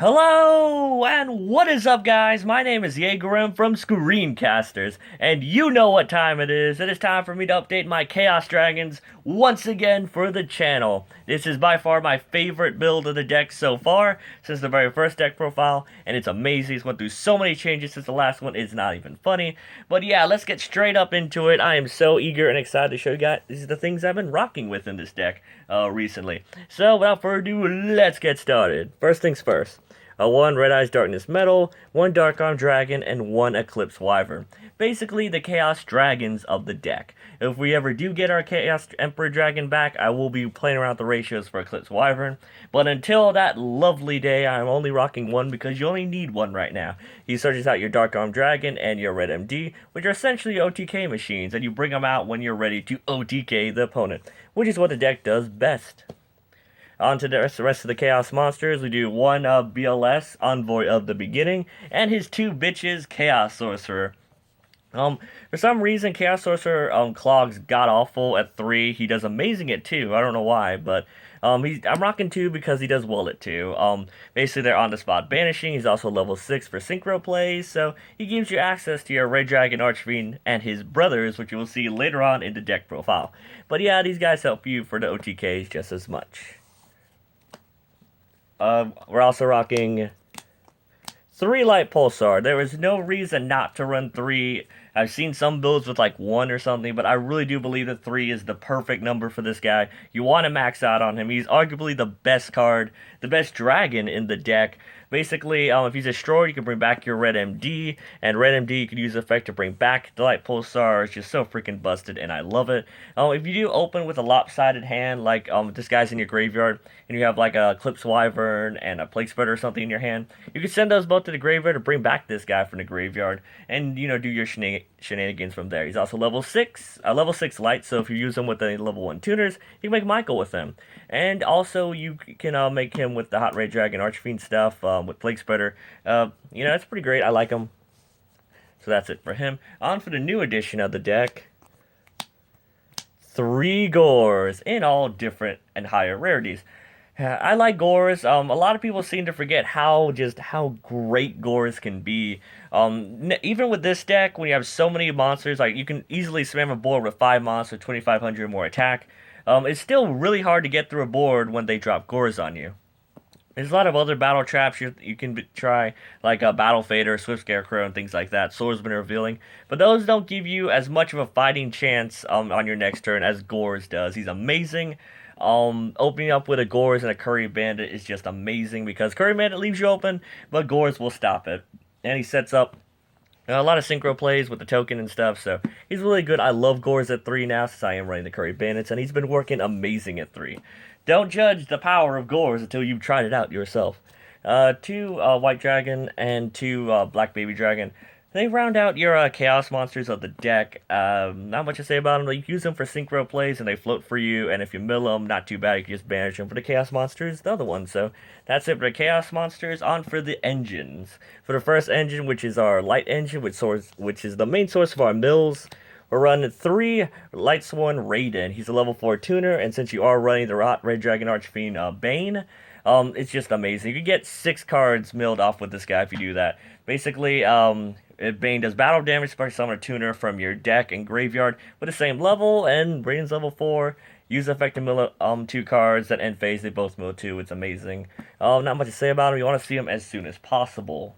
Hello, and what is up, guys? My name is Jager-M from Screencasters, and you know what time it is. It is time for me to update my Chaos Dragons once again for the channel. This is by far my favorite build of the deck so far, since the very first deck profile, and it's amazing. It's went through so many changes since the last one. It's not even funny. But yeah, let's get straight up into it. I am so eager and excited to show you guys the things I've been rocking with in this deck recently. So without further ado, let's get started. First things first. One Red Eyes Darkness Metal, one Dark Arm Dragon, and one Eclipse Wyvern. Basically, the Chaos Dragons of the deck. If we ever do get our Chaos Emperor Dragon back, I will be playing around with the ratios for Eclipse Wyvern. But until that lovely day, I'm only rocking one because you only need one right now. He searches out your Dark Arm Dragon and your Red MD, which are essentially OTK machines, and you bring them out when you're ready to OTK the opponent, which is what the deck does best. On to the rest of the Chaos Monsters, we do one BLS, Envoy of the Beginning, and his two bitches, Chaos Sorcerer. For some reason, Chaos Sorcerer clogs god-awful at 3. He does amazing at 2. I don't know why, but I'm rocking 2 because he does well at 2. Basically, they're on-the-spot banishing. He's also level 6 for synchro plays, so he gives you access to your Red Dragon Archfiend and his brothers, which you will see later on in the deck profile. But yeah, these guys help you for the OTKs just as much. We're also rocking 3 Light Pulsar. There is no reason not to run 3. I've seen some builds with like 1 or something, but I really do believe that 3 is the perfect number for this guy. You want to max out on him. He's arguably the best card, the best dragon in the deck. Basically, if he's destroyed, you can bring back your Red MD, and Red MD you can use the effect to bring back the Light Pulsar. It's just so freaking busted, and I love it. If you do open with a lopsided hand, like this guy's in your graveyard, and you have like a Eclipse Wyvern and a Plague Spreader or something in your hand, you can send those both to the graveyard to bring back this guy from the graveyard, and you know, do your shenanigans from there. He's also level 6 light, so if you use him with the level 1 tuners, you can make Michael with him. And also you can make him with the Hot Red Dragon Archfiend stuff, with Plague Spreader. You know, it's pretty great. I like him. So that's it for him. On for the new edition of the deck. 3 Gores in all different and higher rarities. I like Gores. A lot of people seem to forget how great Gores can be. Even with this deck, when you have so many monsters, like you can easily spam a board with 5 monsters, 2,500 more attack. It's still really hard to get through a board when they drop Gores on you. There's a lot of other battle traps you can try, like Battle Fader, Swift Scarecrow, and things like that, Swordsman Revealing, but those don't give you as much of a fighting chance on your next turn as Gores does. He's amazing. Opening up with a Gores and a Curry Bandit is just amazing, because Curry Bandit leaves you open, but Gores will stop it. And he sets up a lot of synchro plays with the token and stuff, so he's really good. I love Gores at 3 now, since I am running the Curry Bandits, and he's been working amazing at 3. Don't judge the power of Gores until you've tried it out yourself. 2 White Dragon and 2 Black Baby Dragon. They round out your Chaos Monsters of the deck. Not much to say about them. You use them for synchro plays and they float for you, and if you mill them, not too bad. You can just banish them for the Chaos Monsters, the other one. So that's it for the Chaos Monsters. On for the engines. For the first engine, which is our Light Engine, which is the main source of our mills, we're running 3 Lightsworn Raiden. He's a level 4 tuner, and since you are running the Red Dragon Archfiend Bane, it's just amazing. You can get 6 cards milled off with this guy if you do that. Basically, Bane does battle damage, special summon a tuner from your deck and graveyard with the same level, and Raiden's level 4. Use the effect to mill 2 cards that end phase. They both mill 2. It's amazing. Not much to say about him. You want to see him as soon as possible.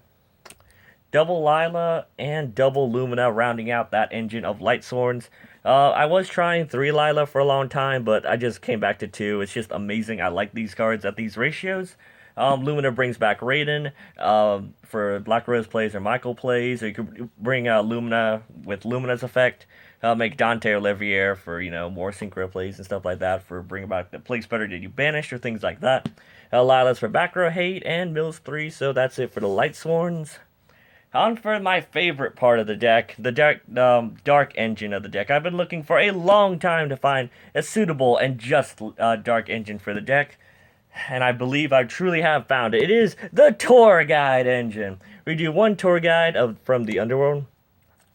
Double Lila and double Lumina rounding out that engine of Lightsworns. I was trying 3 Lila for a long time, but I just came back to 2. It's just amazing. I like these cards at these ratios. Lumina brings back Raiden for Black Rose plays or Michael plays, or you could bring Lumina with Lumina's effect. Make Dante or Levier for, you know, more synchro plays and stuff like that, for bringing back the Plague Spreader that you banished or things like that. Lila's for back row hate and mills 3, so that's it for the Lightsworns. On for my favorite part of the deck, the dark engine of the deck. I've been looking for a long time to find a suitable and just dark engine for the deck, and I believe I truly have found it. It is the Tour Guide engine. We do 1 Tour Guide from the Underworld,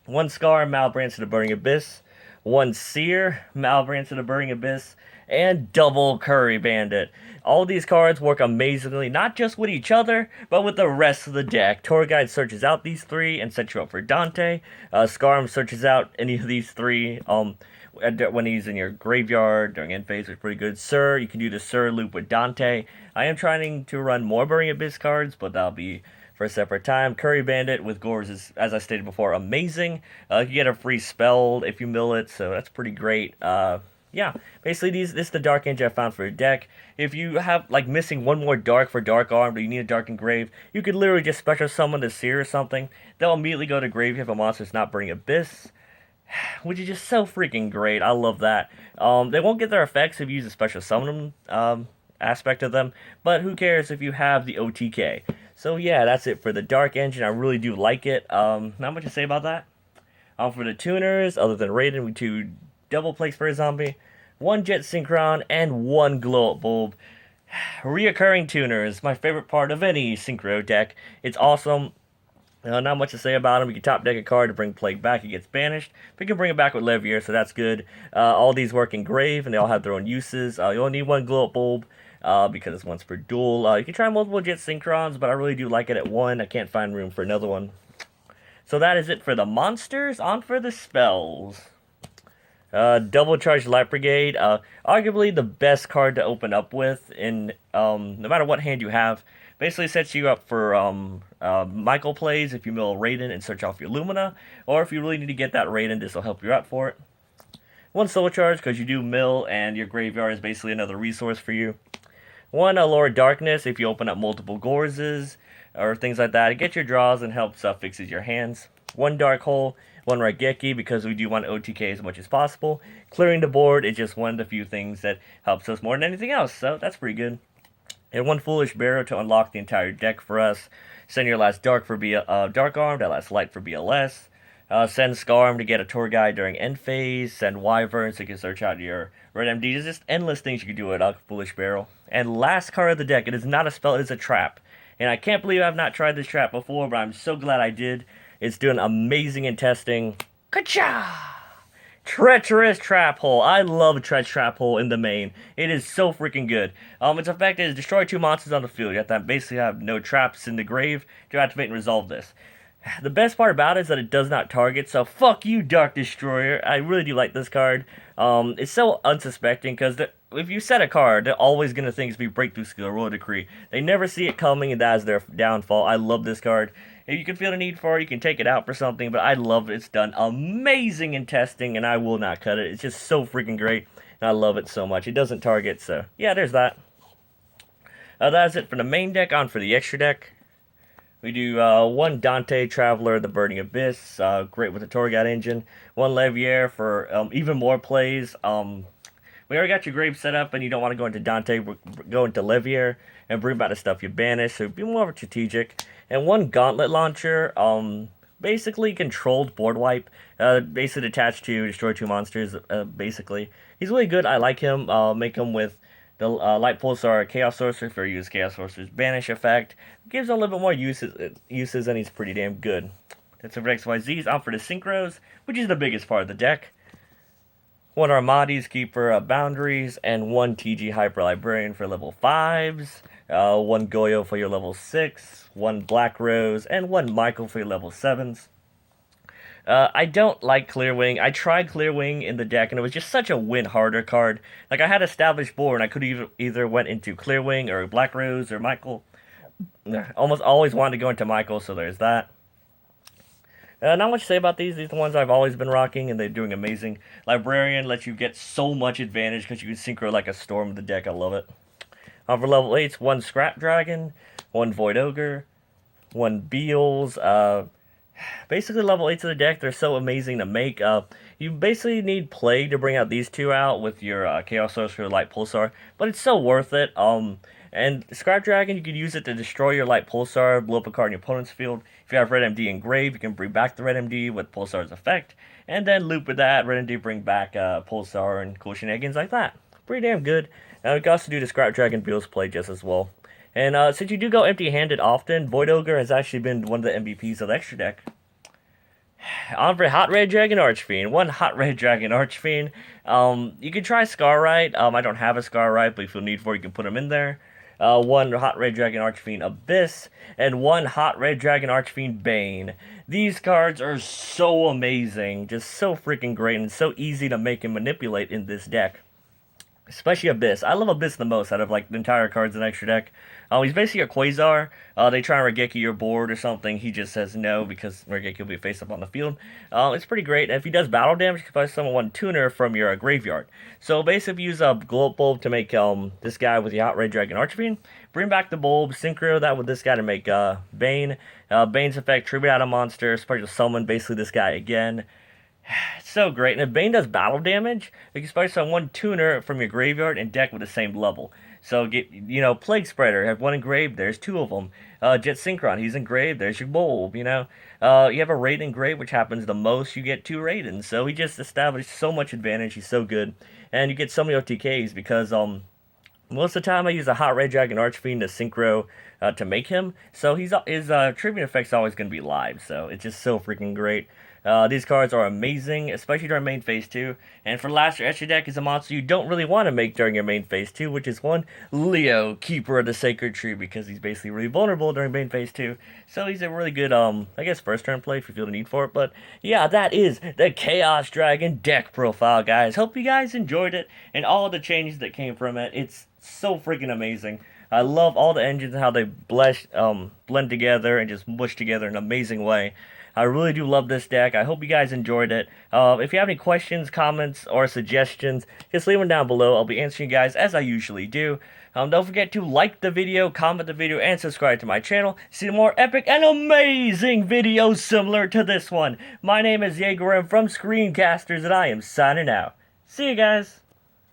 1 Scar, Malbranch to the Burning Abyss, 1 Seer, Malbranch to the Burning Abyss, and double Curry Bandit. All these cards work amazingly, not just with each other, but with the rest of the deck. Tour Guide searches out these three and sets you up for Dante. Scarm searches out any of these three when he's in your graveyard during end phase, which is pretty good. Sir, you can do the Sir loop with Dante. I am trying to run more Burning Abyss cards, but that'll be for a separate time. Curry Bandit with Gores is, as I stated before, amazing. You get a free spell if you mill it, so that's pretty great. Yeah, basically this is the Dark Engine I found for your deck. If you have like missing one more Dark for Dark Arm, but you need a Dark Engrave, you could literally just special summon the Seer or something. They'll immediately go to grave if a monster's not Burning Abyss, which is just so freaking great. I love that. They won't get their effects if you use a special summon aspect of them, but who cares if you have the OTK. So yeah, that's it for the Dark Engine. I really do like it. Not much to say about that. For the tuners, other than Raiden, we do double Plague Spray Zombie, 1 Jet Synchron, and 1 Glow Up Bulb. Reoccurring tuners, my favorite part of any Synchro deck. It's awesome. Not much to say about him. You can top deck a card to bring Plague back. It gets banished. But you can bring it back with Levier, so that's good. All these work in Grave, and they all have their own uses. You only need 1 Glow Up Bulb because it's once per duel. You can try multiple Jet Synchrons, but I really do like it at 1. I can't find room for another one. So that is it for the monsters. On for the spells. Double Charge Light Brigade, arguably the best card to open up with in no matter what hand you have. Basically sets you up for Michael plays if you mill Raiden and search off your Lumina, or if you really need to get that Raiden, this will help you out for it. 1 Soul Charge because you do mill and your graveyard is basically another resource for you. 1 Allure Darkness if you open up multiple Gorses or things like that. It gets your draws and helps fixes your hands. 1 Dark Hole. 1 Raigeki because we do want OTK as much as possible. Clearing the board is just one of the few things that helps us more than anything else, so that's pretty good. And 1 Foolish Barrow to unlock the entire deck for us. Send your last Dark for Dark Arm, that last Light for BLS. Send Scarm to get a Tour Guide during end phase. Send Wyvern so you can search out your Red MD. There's just endless things you can do with Foolish Barrow. And last card of the deck, it is not a spell, it is a trap. And I can't believe I've not tried this trap before, but I'm so glad I did. It's doing amazing in testing. Ka-cha! Treacherous Trap Hole. I love Treacherous Trap Hole in the main. It is so freaking good. Its effect is destroy 2 monsters on the field. You have to basically have no traps in the grave to activate and resolve this. The best part about it is that it does not target, so fuck you, Dark Destroyer. I really do like this card. It's so unsuspecting, because if you set a card, they're always going to think it's be Breakthrough Skill or Royal Decree. They never see it coming, and that is their downfall. I love this card. If you can feel the need for it, you can take it out for something, but I love it. It's done amazing in testing, and I will not cut it. It's just so freaking great, and I love it so much. It doesn't target, so yeah, there's that. That's it for the main deck. On for the extra deck. We do 1 Dante Traveler, the Burning Abyss, great with the Torgat engine. 1 Levier for even more plays. We already got your grave set up, and you don't want to go into Dante, go into Levier, and bring back the stuff you banished, so be more strategic. And 1 Gauntlet Launcher, basically controlled board wipe, basically attached to destroy 2 monsters, basically. He's really good, I like him, make him with the Light Pulsar Chaos Sorcerer for use Chaos Sorcerer's Banish effect. Gives him a little bit more uses, and he's pretty damn good. That's it for XYZs. On for the Synchros, which is the biggest part of the deck. 1 Armades Keeper Boundaries, and 1 TG Hyper Librarian for level 5s. 1 Goyo for your level 6. 1 Black Rose, and 1 Michael for your level 7s. I don't like Clearwing. I tried Clearwing in the deck, and it was just such a win harder card. Like, I had established board, and I could either went into Clearwing, or Black Rose, or Michael. Almost always wanted to go into Michael, so there's that. Not much to say about these. These are the ones I've always been rocking, and they're doing amazing. Librarian lets you get so much advantage, because you can synchro like a storm of the deck. I love it. For level 8s, 1 Scrap Dragon, 1 Void Ogre, 1 Beals, basically level 8s of the deck, they're so amazing to make. You basically need Plague to bring out these 2 out with your Chaos Sorcerer Light Pulsar, but it's so worth it. And Scrap Dragon, you could use it to destroy your Light Pulsar, blow up a card in your opponent's field. If you have Red MD engraved, you can bring back the Red MD with Pulsar's effect, and then loop with that, Red MD bring back Pulsar and cool shenanigans like that. Pretty damn good. We can also do the Scrap Dragon Beals play just as well. And since you do go empty-handed often, Void Ogre has actually been one of the MVPs of the extra deck. On for Hot Red Dragon Archfiend. One Hot Red Dragon Archfiend. You can try Scarrite. I don't have a Scarrite, but if you need for it, you can put them in there. One Hot Red Dragon Archfiend Abyss, and one Hot Red Dragon Archfiend Bane. These cards are so amazing, just so freaking great, and so easy to make and manipulate in this deck. Especially Abyss. I love Abyss the most out of like the entire cards in Extra Deck. He's basically a Quasar. They try and Regeki your board or something. He just says no because Regeki will be face up on the field. It's pretty great. And if he does battle damage, you can probably summon one tuner from your graveyard. So basically use a Gloat Bulb to make this guy with the Hot Red Dragon Archfiend. Bring back the bulb, synchro that with this guy to make Bane. Bane's effect, tribute out a monster, special summon basically this guy again. It's so great. And if Bane does battle damage, you can special summon one tuner from your graveyard and deck with the same level. So get, Plague Spreader, have one engraved, there's two of them. Jet Synchron, he's engraved, there's your bulb, you have a Raiden engraved, which happens the most, you get two Raidens. So he just established so much advantage, he's so good. And you get so many OTKs because, most of the time I use a Hot Red Dragon Archfiend to synchro to make him. So his tribute effect's always going to be live, so it's just so freaking great. These cards are amazing, especially during main phase 2. And for last, your extra deck is a monster you don't really want to make during your main phase 2, which is one Leo, Keeper of the Sacred Tree, because he's basically really vulnerable during main phase 2. So he's a really good, first turn play if you feel the need for it. But yeah, that is the Chaos Dragon deck profile, guys. Hope you guys enjoyed it and all the changes that came from it. It's so freaking amazing. I love all the engines and how they blend together and just mush together in an amazing way. I really do love this deck. I hope you guys enjoyed it. If you have any questions, comments, or suggestions, just leave them down below. I'll be answering you guys as I usually do. Don't forget to like the video, comment the video, and subscribe to my channel to see more epic and amazing videos similar to this one. My name is Jager-M from Screencasterz, and I am signing out. See you guys.